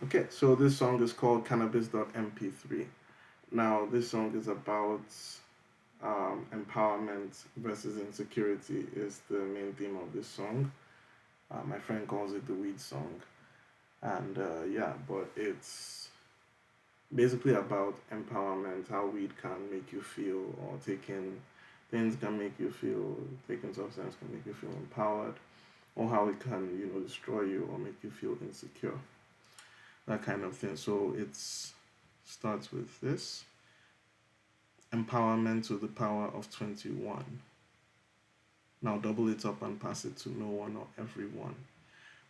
Okay, so this song is called Cannabis.mp3. Now, this song is about empowerment versus insecurity is the main theme of this song. My friend calls it the weed song, and yeah, but it's basically about empowerment, how weed can make you feel, or taking things can make you feel, taking substance can make you feel empowered, or how it can, destroy you or make you feel insecure, that kind of thing. So it's starts with this empowerment to the power of 21. Now double it up and pass it to no one or everyone.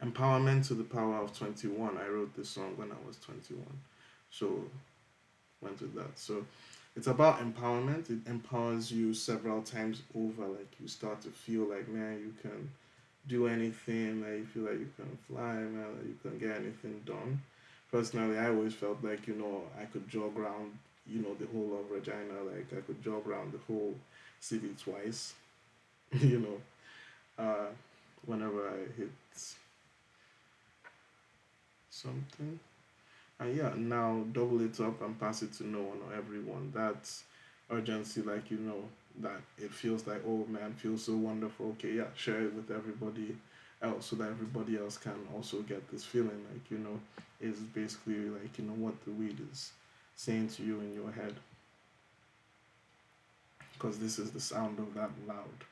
Empowerment to the power of 21. I wrote this song when I was 21. So went with that. So it's about empowerment. It empowers you several times over. Like you start to feel like, man, you can do anything. Like you feel like you can fly, man. Like you can get anything done. Personally, I always felt like I could jog around the whole of Regina. Like I could jog around the whole city twice. you know, uh, whenever I hit something. And yeah, now double it up and pass it to no one or everyone. That's urgency, like that it feels like, oh man, feels so wonderful. Okay, yeah, share it with everybody else so that everybody else can also get this feeling. Like is basically like what the weed is saying to you in your head, because this is the sound of that loud.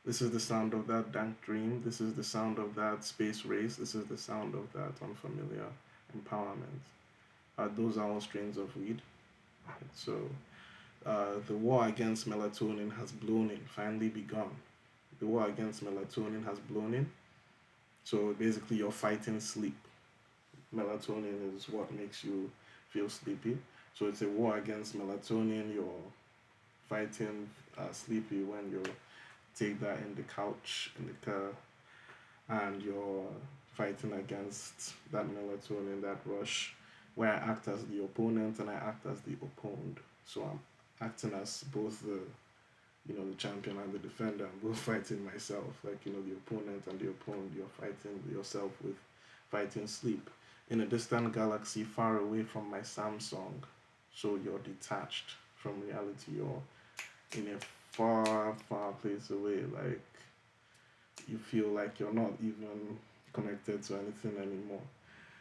This is the sound of that dank dream. This is the sound of that space race. This is the sound of that unfamiliar empowerment. Those are all strains of weed. So the war against melatonin has blown in, finally begun. The war against melatonin has blown in. So basically, you're fighting sleep. Melatonin is what makes you feel sleepy. So it's a war against melatonin. You're fighting sleepy when you take that in the couch, in the car, and you're fighting against that melatonin, that rush, where I act as the opponent and I act as the opponed. So I'm acting as both the champion and the defender. I'm both fighting myself, like the opponent and the opponent. You're fighting yourself with fighting sleep in a distant galaxy far away from my Samsung. So you're detached from reality. You're in a far, far place away. Like you feel like you're not even connected to anything anymore.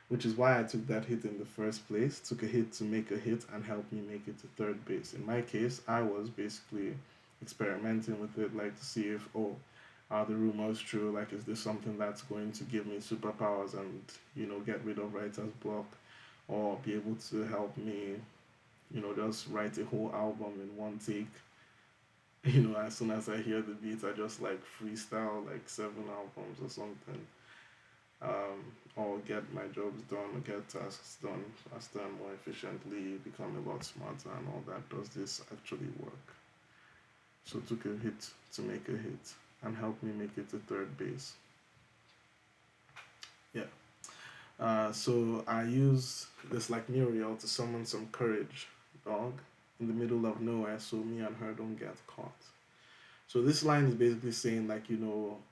Which is why I took that hit in the first place. Took a hit to make a hit and help me make it to third base. In my case, I was basically experimenting with it, like to see if, oh, are the rumors true? Like, is this something that's going to give me superpowers and, get rid of writer's block, or be able to help me, just write a whole album in one take? As soon as I hear the beats, I just like freestyle like 7 albums or something, or get my jobs done, or get tasks done faster and more efficiently, become a lot smarter, and all that. Does this actually work? So took a hit to make a hit and help me make it to third base. Yeah. So I use this like Muriel to summon some courage, dog, in the middle of nowhere, so me and her don't get caught. So this line is basically saying like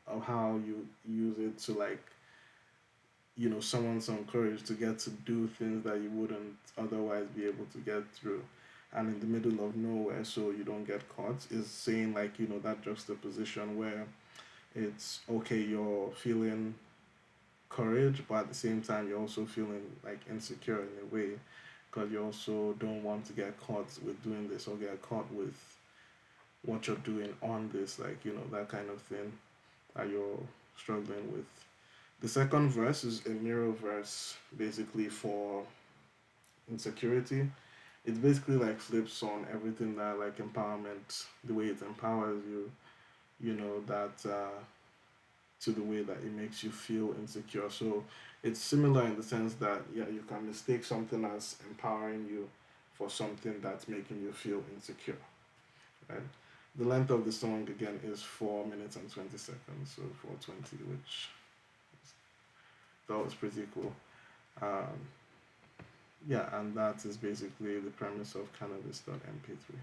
of how you use it to like summon some courage to get to do things that you wouldn't otherwise be able to get through, and in the middle of nowhere so you don't get caught, is saying like that juxtaposition where it's okay, you're feeling courage, but at the same time you're also feeling like insecure in a way, because you also don't want to get caught with doing this or get caught with what you're doing on this, like that kind of thing that you're struggling with. The second verse is a mirror verse, basically for insecurity. It basically like flips on everything that like empowerment, the way it empowers you, that to the way that it makes you feel insecure. So it's similar in the sense that yeah, you can mistake something as empowering you for something that's making you feel insecure, right? The length of the song again is 4 minutes and 20 seconds, so 420, which that was pretty cool. Um, yeah, and that is basically the premise of Cannabis.mp3.